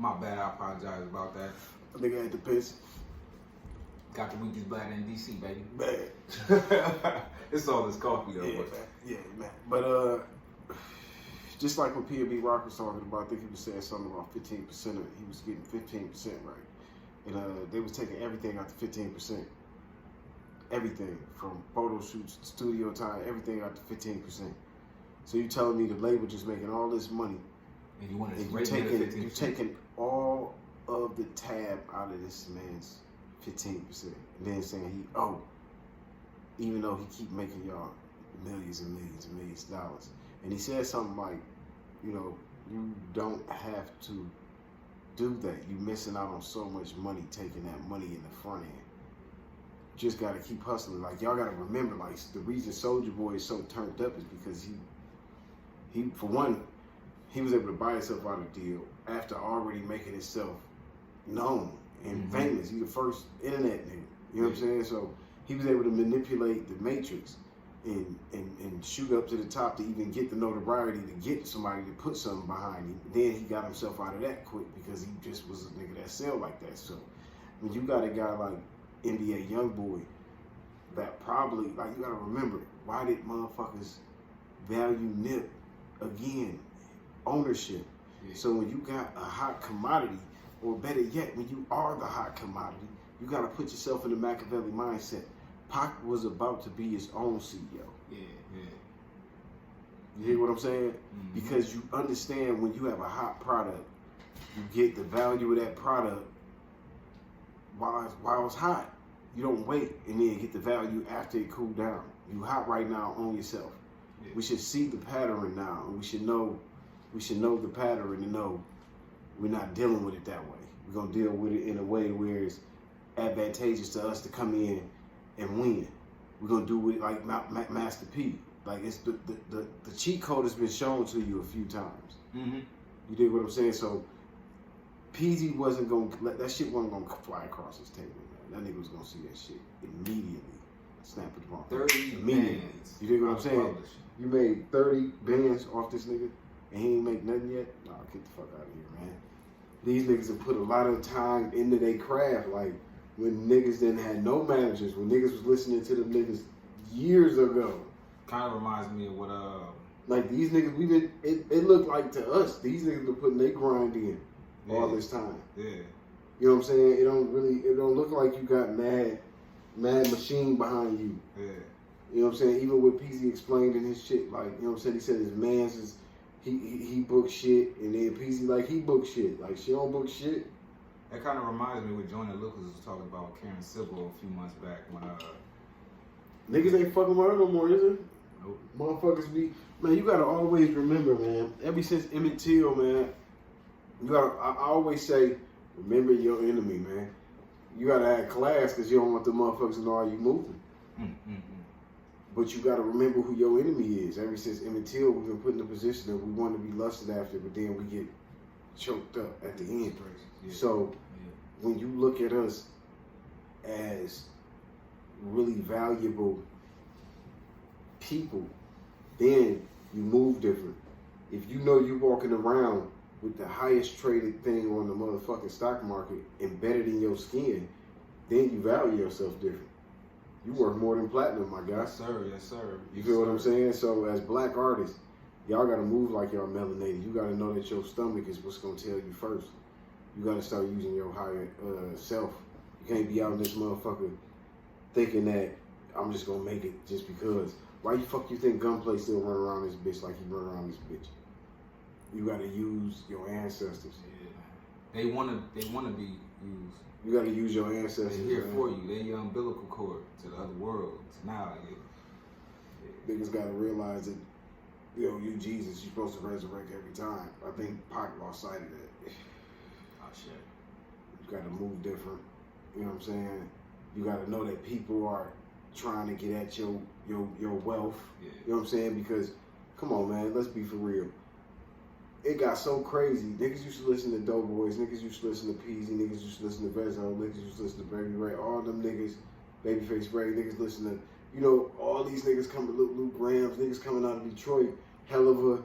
My bad, I apologize about that. I think I had to piss. Got the weakest bladder in DC, baby. Bad. It's all this coffee though. Yeah, man. Yeah, man. But just like what P.B. Rock was talking about, I think he was saying something about 15% of it. He was getting 15% right. And they was taking everything out to 15%. Everything from photo shoots, studio time, everything out to 15%. So you telling me the label just making all this money, and you want to you taking all of the tab out of this man's 15%, and then saying even though he keep making y'all millions and millions and millions of dollars, and he said something like, you don't have to do that. You missing out on so much money taking that money in the front end. Just gotta keep hustling. Like y'all gotta remember, like the reason Soulja Boy is so turned up is because he for one, he was able to buy himself out of the deal after already making himself known and famous. He the first internet nigga. You know what I'm saying? So he was able to manipulate the matrix and shoot up to the top to even get the notoriety to get somebody to put something behind him. Then he got himself out of that quick because he just was a nigga that sell like that. So when you got a guy like NBA Youngboy that probably, like, you gotta remember, why did motherfuckers value Nip? Again, ownership. Yeah. So when you got a hot commodity, or better yet, when you are the hot commodity, you gotta put yourself in the Machiavelli mindset. Pac was about to be his own CEO. Yeah. You hear what I'm saying? Because you understand when you have a hot product, you get the value of that product while it's hot. You don't wait and then get the value after it cooled down. You hot right now, own yourself. Yeah. We should see the pattern now, and we should know the pattern and know we're not dealing with it that way. We're gonna deal with it in a way where it's advantageous to us to come in and win. We're gonna do it like Master P. Like it's the cheat code has been shown to you a few times. You dig what I'm saying? So Peezy wasn't gonna that shit wasn't gonna fly across his table. Man. That nigga was gonna see that shit immediately. Snap it on 30 immediately. bands. You dig what I'm saying? You made 30 bands off this nigga and he ain't make nothing yet? Nah, get the fuck out of here, man. These niggas have put a lot of time into their craft. Like when niggas didn't have no managers, when niggas was listening to them niggas years ago. Kind of reminds me of what like these niggas, it looked like to us, these niggas been putting their grind in all this time. Yeah. You know what I'm saying? It don't look like you got mad machine behind you. Yeah. You know what I'm saying? Even what Peezy explained in his shit, like, you know what I'm saying? He said his man's is, he booked shit, and then Peezy, like, he booked shit. Like, she don't book shit. That kind of reminds me what Joyner Lucas was talking about with Karen Civil a few months back when, niggas ain't fucking with her no more, is it? Nope. Motherfuckers be, man, you gotta always remember, man, ever since Emmett Till, man, I always say, remember your enemy, man. You gotta have class because you don't want the motherfuckers to know how you moving. But you gotta remember who your enemy is. Ever since Emmett Till, we've been put in a position that we want to be lusted after, but then we get choked up at the end. Yeah. So when you look at us as really valuable people, then you move different. If you know you're walking around with the highest traded thing on the motherfucking stock market embedded in your skin, then you value yourself different. You worth more than platinum, my guy. Yes, sir. Yes, sir. You feel what I'm saying? So as black artists, y'all gotta move like y'all melanated. You gotta know that your stomach is what's gonna tell you first. You gotta start using your higher self. You can't be out in this motherfucker thinking that I'm just gonna make it just because. Why the fuck you think Gunplay still run around this bitch like he run around this bitch? You gotta use your ancestors. Yeah. They wanna be used. You gotta use your ancestors. They're here for you. They're your umbilical cord to the other world. Now, niggas gotta realize that, you Jesus, you're supposed to resurrect every time. I think Pac lost sight of that. Oh shit. You gotta move different. You know what I'm saying? You gotta know that people are trying to get at your wealth. Yeah. You know what I'm saying? Because, come on, man, let's be for real. It got so crazy. Niggas used to listen to Doughboys. Niggas used to listen to Peezy. Niggas used to listen to Vezzo. Niggas used to listen to Baby Ray. All them niggas, Babyface Ray. Niggas listen to, all these niggas coming, Luke Grams. Niggas coming out of Detroit. Hell of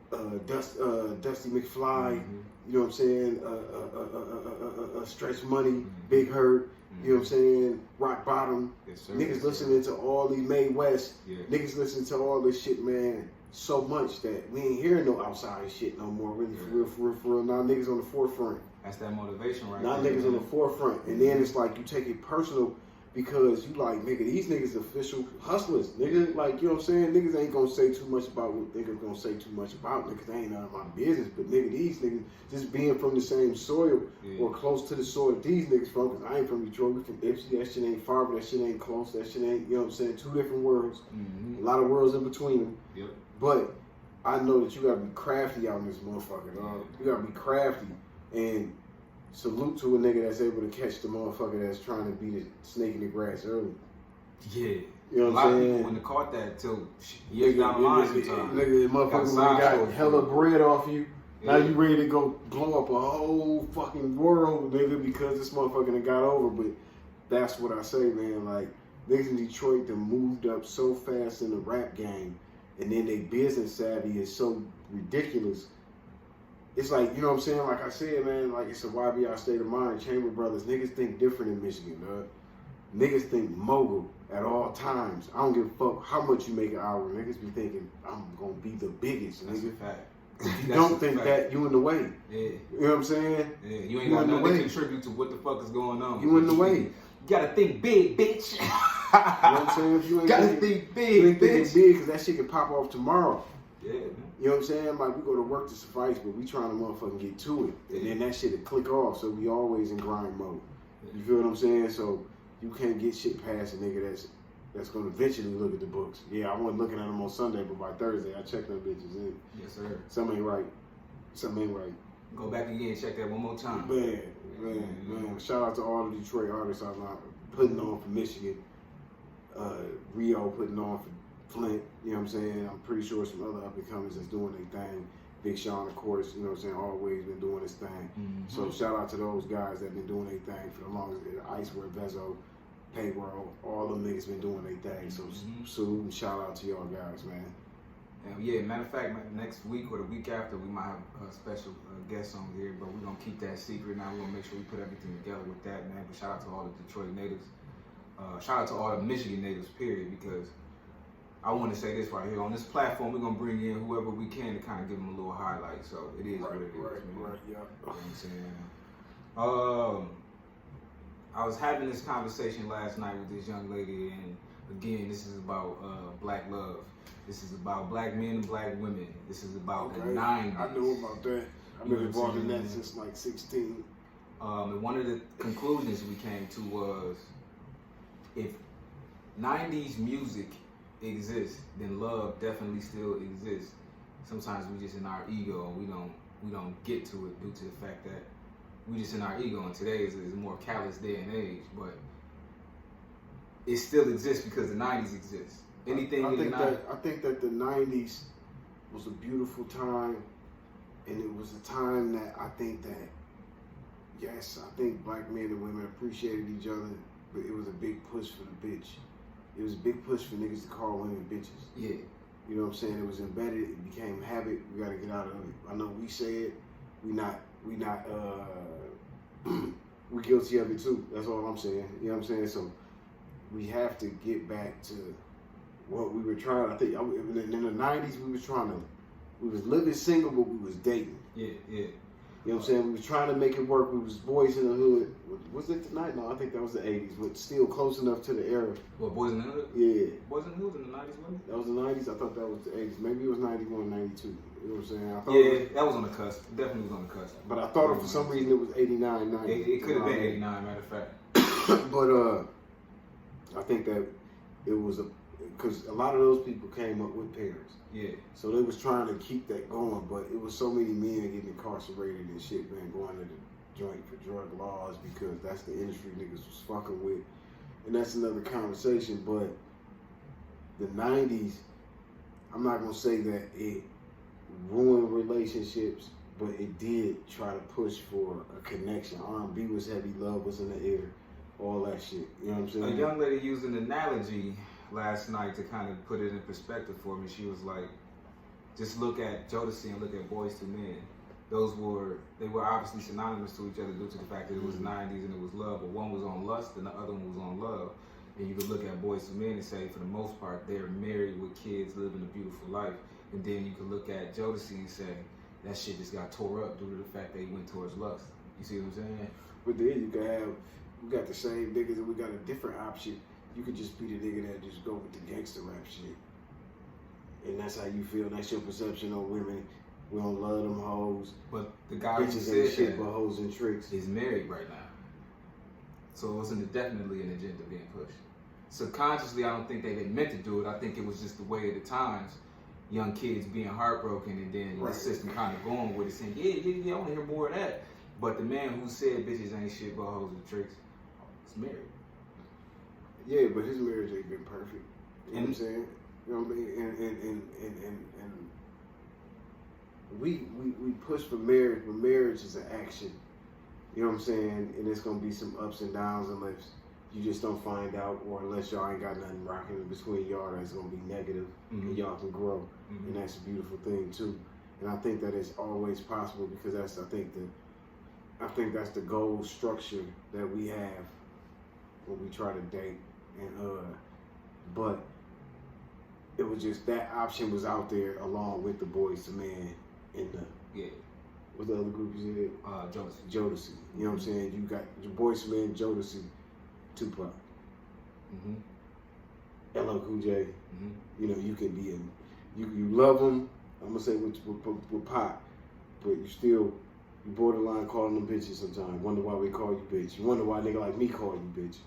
a Dusty McFly, you know what I'm saying? Stretch Money, Big Hurt, you know what I'm saying? Rock Bottom. Yes, sir. Niggas listening to all these Mae West. Yeah. Niggas listening to all this shit, man. So much that we ain't hearing no outside shit no more. Really, for real. Now niggas on the forefront. That's that motivation right now there. Niggas on the forefront. And then it's like you take it personal because you like, nigga, these niggas official hustlers. Nigga, like, you know what I'm saying? Niggas ain't gonna say too much about what niggas gonna say too much about. Niggas, they ain't none of my business. But nigga, these niggas just being from the same soil or close to the soil these niggas from, because I ain't from Detroit, we from Ipsy. That shit ain't far, but that shit ain't close. That shit ain't, you know what I'm saying? Two different worlds. A lot of worlds in between them. Yep. But I know that you gotta be crafty out in this motherfucker, dog. You gotta be crafty. And salute to a nigga that's able to catch the motherfucker that's trying to beat a snake in the grass early. Yeah. You know what I'm saying? A lot of people wouldn't have caught that till years down the line sometimes. Nigga, motherfucker got hella bread off you. Now you ready to go blow up a whole fucking world, nigga, because this motherfucker done got over. But that's what I say, man. Like, niggas in Detroit done moved up so fast in the rap game, and then they business savvy is so ridiculous. It's like, you know what I'm saying? Like I said, man, like it's a YBI state of mind. Chamber Brothers, niggas think different in Michigan, dog. Niggas think mogul at all times. I don't give a fuck how much you make an hour. Niggas be thinking, I'm gonna be the biggest, That's nigga. a fact. If you don't think that, you in the way. Yeah. You know what I'm saying? Yeah, you ain't got nothing to contribute to what the fuck is going on. You in the way. You gotta think big, bitch. You know what I'm saying? If you ain't gotta think big, you ain't bitch. thinking big, because that shit can pop off tomorrow. Yeah, man. You know what I'm saying? Like, we go to work to suffice, but we trying to motherfucking get to it. And then that shit will click off, so we always in grind mode. You feel what I'm saying? So you can't get shit past a nigga that's gonna eventually look at the books. Yeah, I wasn't looking at them on Sunday, but by Thursday I checked them bitches in. Yes, sir. Something ain't right. Something ain't right. Go back again and check that one more time. Man. Shout out to all the Detroit artists out there putting on for Michigan. Rio putting on for Flint, you know what I'm saying? I'm pretty sure some other up-and-comers that's doing their thing. Big Sean, of course, you know what I'm saying, always been doing his thing. So shout out to those guys that been doing their thing for the longest. Icewear, Vezo, Payroll, all them niggas been doing their thing. So salute and shout out to y'all guys, man. Yeah, matter of fact, next week or the week after, we might have a special guest on here, but we're going to keep that secret now. We're going to make sure we put everything together with that, man. But shout out to all the Detroit natives. Shout out to all the Michigan natives, period, because I want to say this right here. On this platform, we're going to bring in whoever we can to kind of give them a little highlight. So it is what it is, man. Right, yeah. You know what I'm saying? I was having this conversation last night with this young lady, and again, this is about black love. This is about black men and black women. This is about the 90s. I know about that. I've been involved in that since like 16. And one of the conclusions we came to was, if 90s music exists, then love definitely still exists. Sometimes we just in our ego and we don't get to it due to the fact that we just in our ego, and today is a more callous day and age, but it still exists because the 90s exists. Anything I think that the 90s was a beautiful time, and it was a time that I think black men and women appreciated each other, but it was a big push for the bitch. It was a big push for niggas to call women bitches. Yeah. You know what I'm saying? It was embedded, it became habit, we gotta get out of it. I know we say it, we guilty of it too. That's all I'm saying. You know what I'm saying? So we have to get back to what we were trying. I think in the 90s we was living single, but we was dating. Yeah. You know what I'm saying? We was trying to make it work. We was boys in the hood. Was it the 90s? No, I think that was the 80s, but still close enough to the era. What, Boys in the Hood? Yeah. Boys in the Hood in the 90s, wasn't it? That was the 90s? I thought that was the 80s. Maybe it was 91, 92. You know what I'm saying? Yeah, that was on the cusp. Definitely was on the cusp. But I thought for some reason it was 89, 90. It could have been 89, matter of fact. But I think that it was because a lot of those people came up with parents. Yeah. So they was trying to keep that going, but it was so many men getting incarcerated and shit, man, going to the joint for drug laws because that's the industry niggas was fucking with. And that's another conversation, but the 90s, I'm not going to say that it ruined relationships, but it did try to push for a connection. R&B was heavy, love was in the air, all that shit. You know what I'm saying? A young lady used an analogy last night to kind of put it in perspective for me. She was like, Just look at Jodeci and look at Boyz II Men. They were obviously synonymous to each other due to the fact that it was the 90s and it was love, but one was on lust and the other one was on love. And you could look at Boyz II Men and say, for the most part, they're married with kids, living a beautiful life. And then you could look at Jodeci and say, that shit just got tore up due to the fact they went towards lust. You see what I'm saying? But then you can have, we got the same niggas and we got a different option. You could just be the nigga that just go with the gangster rap shit. And that's how you feel. That's your perception on women. We don't love them hoes. But the guy who bitches said ain't shit that but hoes and tricks is married right now. So it wasn't definitely an agenda being pushed. Subconsciously, I don't think they meant to do it. I think it was just the way of the times. Young kids being heartbroken and then the system kind of going with it, saying, yeah, I want to hear more of that. But the man who said bitches ain't shit but hoes and tricks is married. Yeah, but his marriage ain't been perfect. You know what I'm saying? You know what I mean? And we push for marriage, but marriage is an action. You know what I'm saying? And there's gonna be some ups and downs unless you just don't find out, or unless y'all ain't got nothing rocking in between y'all that's gonna be negative, and y'all can grow. And that's a beautiful thing too. And I think that it's always possible because I think that's the goal structure that we have when we try to date. And but it was just that option was out there along with the Boyz II Men and what the other group you said? Jodeci. Jodeci. You know what I'm saying? You got your Boyz II Men, Jodeci, Tupac, LL Cool J. You know, you can be in. You love them. I'm gonna say with Pop, but you borderline calling them bitches sometimes. Wonder why we call you bitch. You wonder why a nigga like me call you bitch.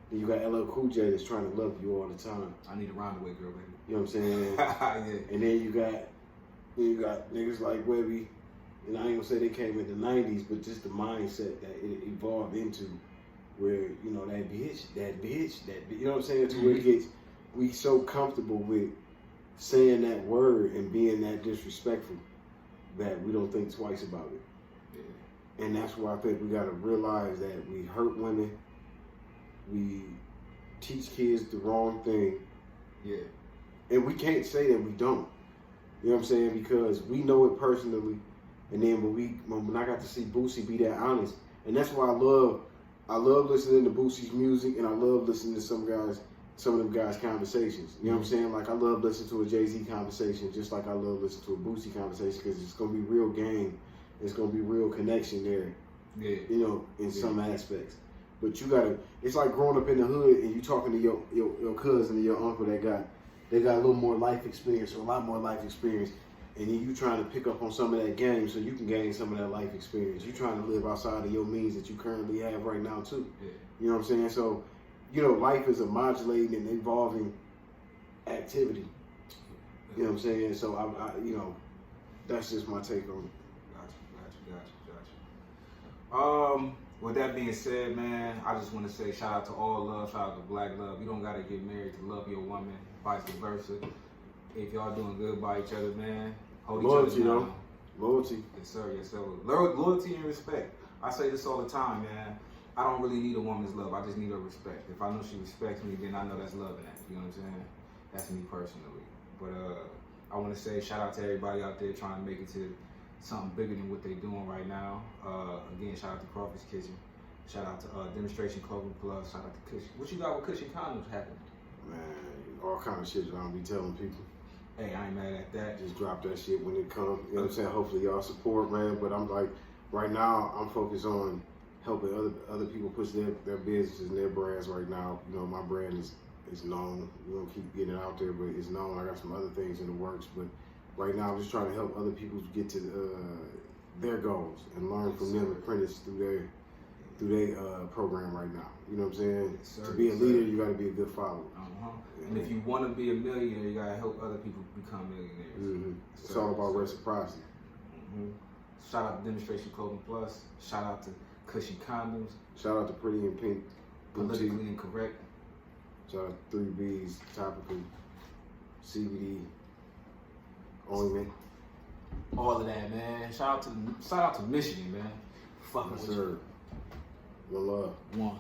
Then you got LL Cool J that's trying to love you all the time. I need a roundaway girl, baby. You know what I'm saying? Yeah. And then you got niggas like Webby, and I ain't gonna say they came in the 90s, but just the mindset that it evolved into, where you know that bitch, you know what I'm saying? To where it gets, we so comfortable with saying that word and being that disrespectful that we don't think twice about it. Yeah. And that's why I think we gotta realize that we hurt women, we teach kids the wrong thing. Yeah. And we can't say that we don't. You know what I'm saying? Because we know it personally. And then when I got to see Boosie be that honest, and that's why I love listening to Boosie's music, and I love listening to some of them guys' conversations. You know what I'm saying? Like I love listening to a Jay-Z conversation, just like I love listening to a Boosie conversation, because it's gonna be real game. It's gonna be real connection there. Yeah. You know, in some aspects. But you gotta. It's like growing up in the hood and you talking to your cousin or your uncle that got a little more life experience or a lot more life experience, and then you trying to pick up on some of that game so you can gain some of that life experience. You trying to live outside of your means that you currently have right now too. Yeah. You know what I'm saying? So, you know, life is a modulating and evolving activity. You know what I'm saying? So I you know, that's just my take on it. Gotcha. With that being said, man, I just want to say shout out to all love, shout out to black love. You don't got to get married to love your woman, vice versa. If y'all doing good by each other, man, hold loyalty, each other down. Loyalty. Yes, sir. Yes, sir. Loyalty and respect. I say this all the time, man. I don't really need a woman's love. I just need her respect. If I know she respects me, then I know that's loving that. You know what I'm saying? That's me personally. But I want to say shout out to everybody out there trying to make it to something bigger than what they're doing right now. Again, shout out to Crawford's Kitchen. Shout out to Demonstration Clothing Plus. Shout out to Cushion. What you got with Cushion Condoms happening? Man, all kind of shit that I don't be telling people. Hey, I ain't mad at that. Just drop that shit when it comes. You know what I'm saying? Hopefully y'all support, man. But I'm like, right now, I'm focused on helping other people push their businesses and their brands right now. You know, my brand is known. We're going to keep getting it out there, but it's known. I got some other things in the works, but right now, I'm just trying to help other people get to their goals and learn from them, apprentice through their program right now. You know what I'm saying? Yes, to be a leader, you got to be a good follower. And if you want to be a millionaire, you got to help other people become millionaires. It's all about reciprocity. Shout out to Demonstration Clothing Plus. Shout out to Cushy Condoms. Shout out to Pretty and Pink. Politically Incorrect. Shout out to 3B's Topical CBD. Ointment. All of that, man. Shout out to Michigan, man. Fucking with you. One love. One.